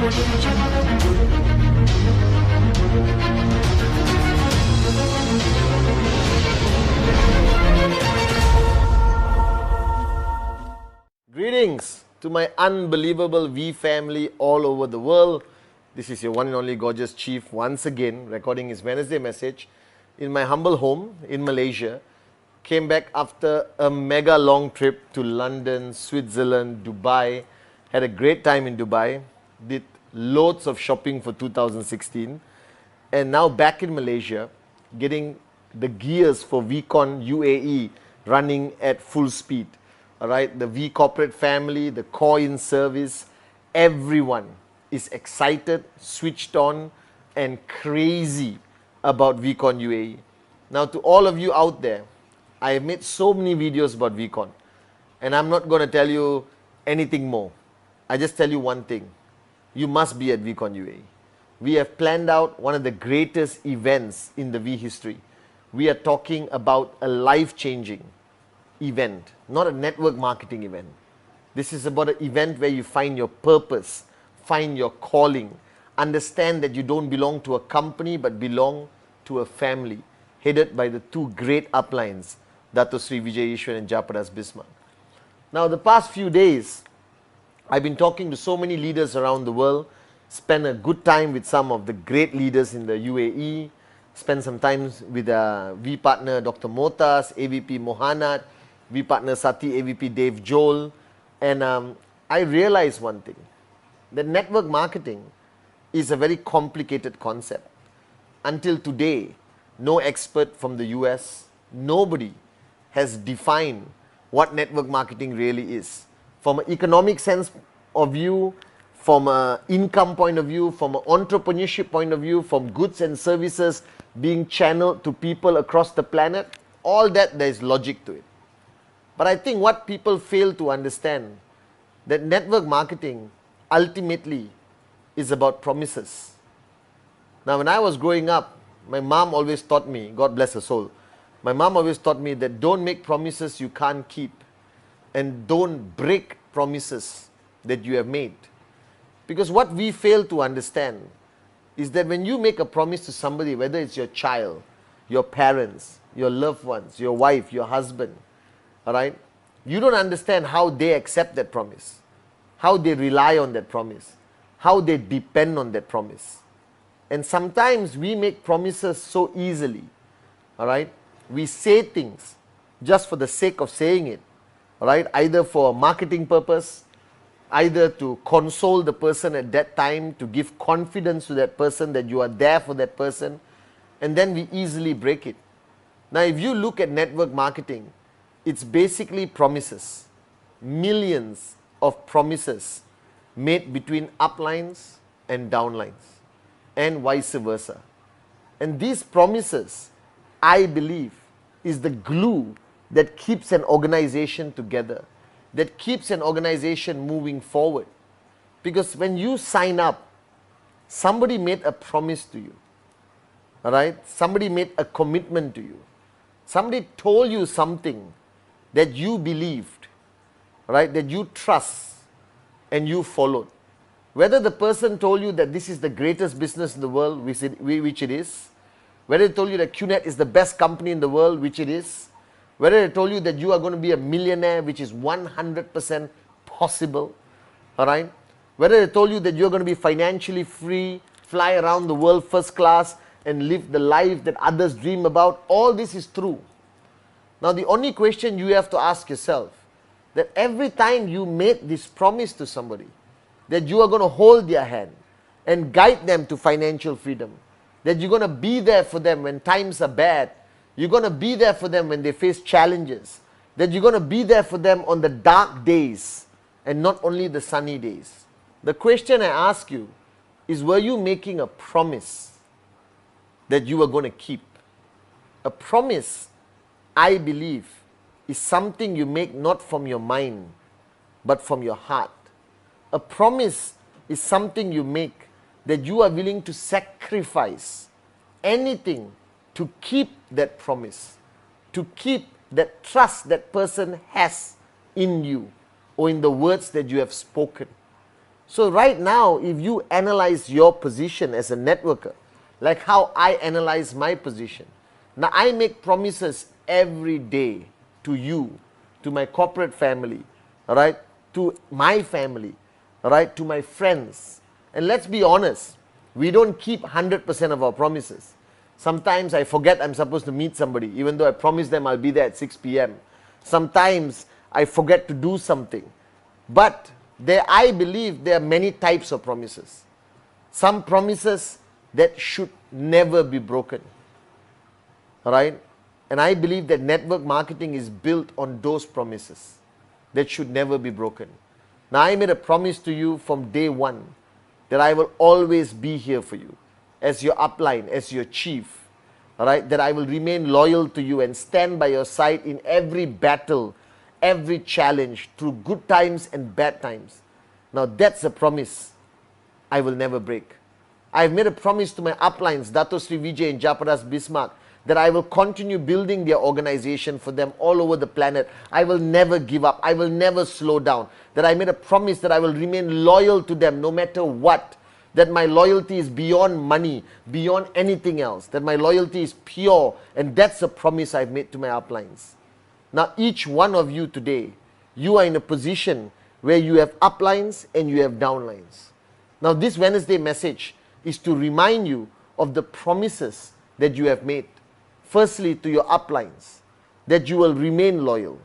Greetings to my unbelievable V family all over the world. This is your one and only gorgeous chief once again recording his Wednesday message in my humble home in Malaysia. Came back after a mega long trip to London, Switzerland, Dubai. Had a great time in Dubai. Did loads of shopping for 2016. And now back in Malaysia, getting the gears for VCon UAE running at full speed. All right, the V corporate family, the core in service, everyone is excited, switched on, and crazy about VCon UAE. Now, to all of you out there, I have made so many videos about VCon, and I'm not going to tell you anything more. I just tell you one thing: you must be at VCon UAE. We have planned out one of the greatest events in the V history. We are talking about a life-changing event, not a network marketing event. This is about an event where you find your purpose, find your calling, understand that you don't belong to a company but belong to a family headed by the two great uplines, Dato Sri Vijay Ishwar and Jayaprakash Bismarck. Now, the past few days, I've been talking to so many leaders around the world, spent a good time with some of the great leaders in the UAE, spent some time with V partner Dr. Motas, AVP Mohanad, V partner Sati, AVP Dave Joel, and I realized one thing, that network marketing is a very complicated concept. Until today, no expert from the US, nobody has defined what network marketing really is. From an economic sense of view, from an income point of view, from an entrepreneurship point of view, from goods and services being channeled to people across the planet, all that there is logic to it. But I think what people fail to understand, that network marketing ultimately is about promises. Now, when I was growing up, my mom always taught me, God bless her soul, my mom always taught me that don't make promises you can't keep, and don't break promises that you have made. Because what we fail to understand is that when you make a promise to somebody, whether it's your child, your parents, your loved ones, your wife, your husband, all right, you don't understand how they accept that promise, how they rely on that promise, how they depend on that promise. And sometimes we make promises so easily, all right, we say things just for the sake of saying it, all right, either for a marketing purpose, either to console the person at that time, to give confidence to that person that you are there for that person, and then we easily break it. Now, if you look at network marketing, it's basically promises, millions of promises made between uplines and downlines, and vice versa. And these promises, I believe, is the glue that keeps an organization together, that keeps an organization moving forward. Because when you sign up, somebody made a promise to you, all right? Somebody made a commitment to you. Somebody told you something that you believed, right, that you trust, and you followed. Whether the person told you that this is the greatest business in the world, which it is, whether they told you that QNet is the best company in the world, which it is, whether they told you that you are going to be a millionaire, which is 100% possible, all right, whether they told you that you're going to be financially free, fly around the world first class, and live the life that others dream about, all this is true. Now, the only question you have to ask yourself, that every time you made this promise to somebody, that you are going to hold their hand and guide them to financial freedom, that you're going to be there for them when times are bad, you're going to be there for them when they face challenges, that you're going to be there for them on the dark days and not only the sunny days. The question I ask you is, were you making a promise that you were going to keep? A promise, I believe, is something you make not from your mind, but from your heart. A promise is something you make that you are willing to sacrifice anything to keep that promise, to keep that trust that person has in you or in the words that you have spoken. So right now, if you analyze your position as a networker, like how I analyze my position, now I make promises every day to you, to my corporate family, all right, to my family, all right, to my friends. And let's be honest, we don't keep 100% of our promises. Sometimes I forget I'm supposed to meet somebody, even though I promised them I'll be there at 6 p.m. Sometimes I forget to do something. But I believe there are many types of promises. Some promises that should never be broken. All right? And I believe that network marketing is built on those promises that should never be broken. Now, I made a promise to you from day one that I will always be here for you as your upline, as your chief. All right? That I will remain loyal to you and stand by your side in every battle, every challenge, through good times and bad times. Now, that's a promise I will never break. I've made a promise to my uplines, Dato Sri Vijay and Japadas Bismarck, that I will continue building their organization for them all over the planet. I will never give up. I will never slow down. That I made a promise that I will remain loyal to them no matter what. That my loyalty is beyond money, beyond anything else. That my loyalty is pure. And that's a promise I've made to my uplines. Now, each one of you today, you are in a position where you have uplines and you have downlines. Now, this Wednesday message is to remind you of the promises that you have made. Firstly, to your uplines, that you will remain loyal,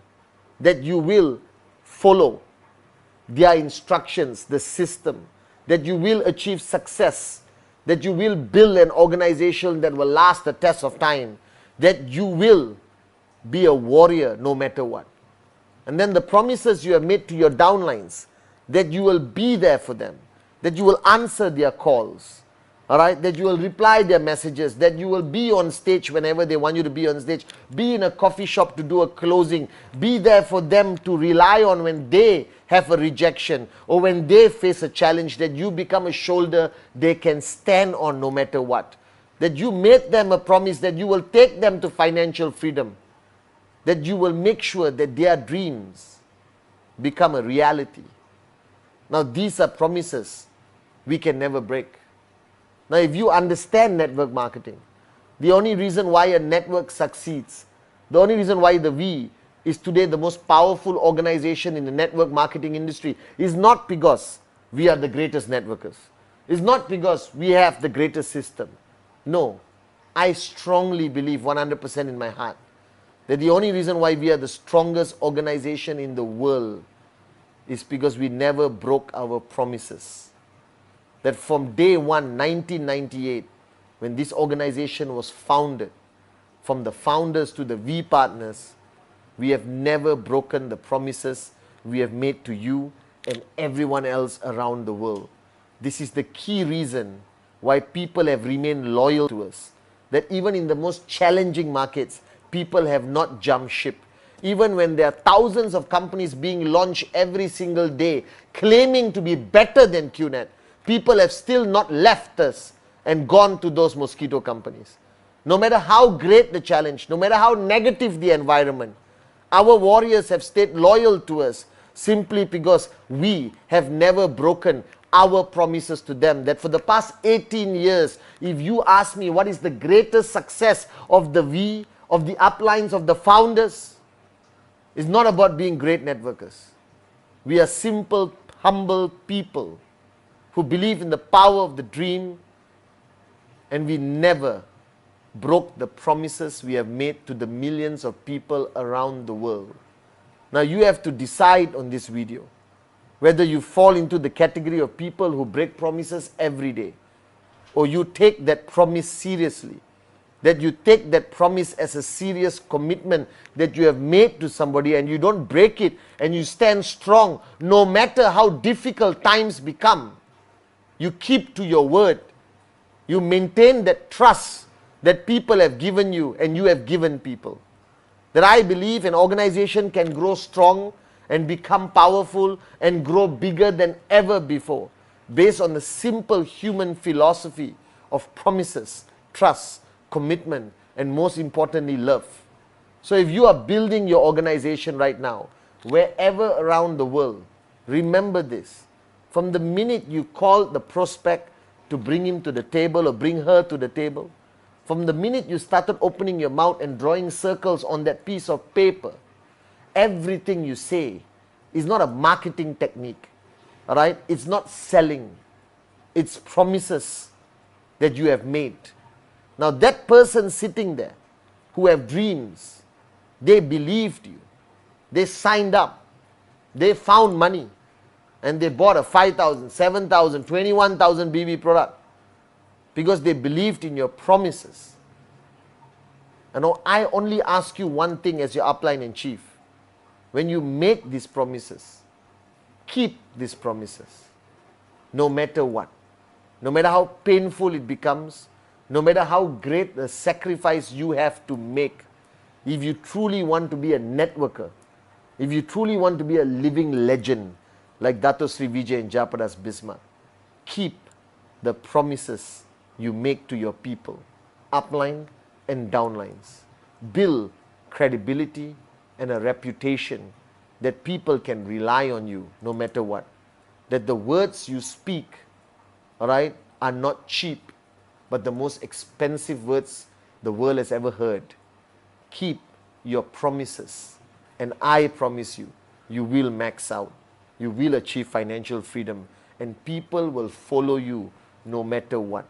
that you will follow their instructions, the system, that you will achieve success, that you will build an organization that will last the test of time, that you will be a warrior no matter what. And then the promises you have made to your downlines, that you will be there for them, that you will answer their calls, all right, that you will reply their messages, that you will be on stage whenever they want you to be on stage, be in a coffee shop to do a closing, be there for them to rely on when they have a rejection or when they face a challenge, that you become a shoulder they can stand on no matter what. That you made them a promise that you will take them to financial freedom, that you will make sure that their dreams become a reality. Now, these are promises we can never break. Now, if you understand network marketing, the only reason why a network succeeds, the only reason why the V is today the most powerful organization in the network marketing industry is not because we are the greatest networkers. It's not because we have the greatest system. No, I strongly believe 100% in my heart that the only reason why we are the strongest organization in the world is because we never broke our promises. That from day one, 1998, when this organization was founded, from the founders to the V partners, we have never broken the promises we have made to you and everyone else around the world. This is the key reason why people have remained loyal to us. That even in the most challenging markets, people have not jumped ship. Even when there are thousands of companies being launched every single day, claiming to be better than QNet, people have still not left us and gone to those mosquito companies. No matter how great the challenge, no matter how negative the environment, our warriors have stayed loyal to us simply because we have never broken our promises to them. That for the past 18 years, if you ask me what is the greatest success of the V, of the uplines, of the founders, it's not about being great networkers. We are simple, humble people who believe in the power of the dream, and we never broke the promises we have made to the millions of people around the world. Now you have to decide on this video whether you fall into the category of people who break promises every day, or you take that promise seriously, that you take that promise as a serious commitment that you have made to somebody and you don't break it and you stand strong no matter how difficult times become. You keep to your word. You maintain that trust that people have given you and you have given people. That I believe an organization can grow strong and become powerful and grow bigger than ever before based on the simple human philosophy of promises, trust, commitment, and most importantly, love. So if you are building your organization right now, wherever around the world, remember this. From the minute you call the prospect to bring him to the table or bring her to the table, from the minute you started opening your mouth and drawing circles on that piece of paper, everything you say is not a marketing technique, all right? It's not selling. It's promises that you have made. Now that person sitting there who have dreams, they believed you. They signed up. They found money. And they bought a 5,000, 7,000, 21,000 BB product because they believed in your promises. And I only ask you one thing as your upline in chief. When you make these promises, keep these promises. No matter what. No matter how painful it becomes, no matter how great the sacrifice you have to make, if you truly want to be a networker, if you truly want to be a living legend like Dato Sri Vijay and Jayaprakash Bismarck, keep the promises you make to your people, upline and downlines. Build credibility and a reputation that people can rely on you no matter what. That the words you speak, all right, are not cheap, but the most expensive words the world has ever heard. Keep your promises, and I promise you, you will max out. You will achieve financial freedom, and people will follow you no matter what.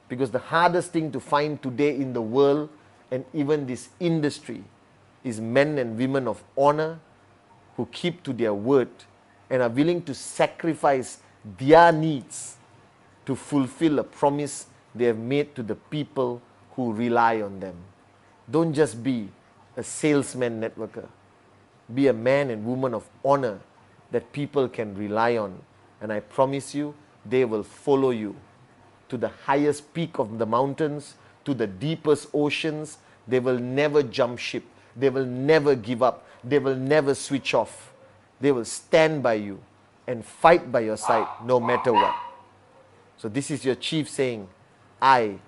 Because the hardest thing to find today in the world and even this industry is men and women of honor who keep to their word and are willing to sacrifice their needs to fulfill a promise they have made to the people who rely on them. Don't just be a salesman networker. Be a man and woman of honor that people can rely on. And I promise you, they will follow you to the highest peak of the mountains, to the deepest oceans. They will never jump ship. They will never give up. They will never switch off. They will stand by you and fight by your side no matter what. So this is your chief saying, I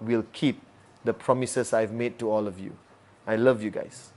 will keep the promises I've made to all of you. I love you guys.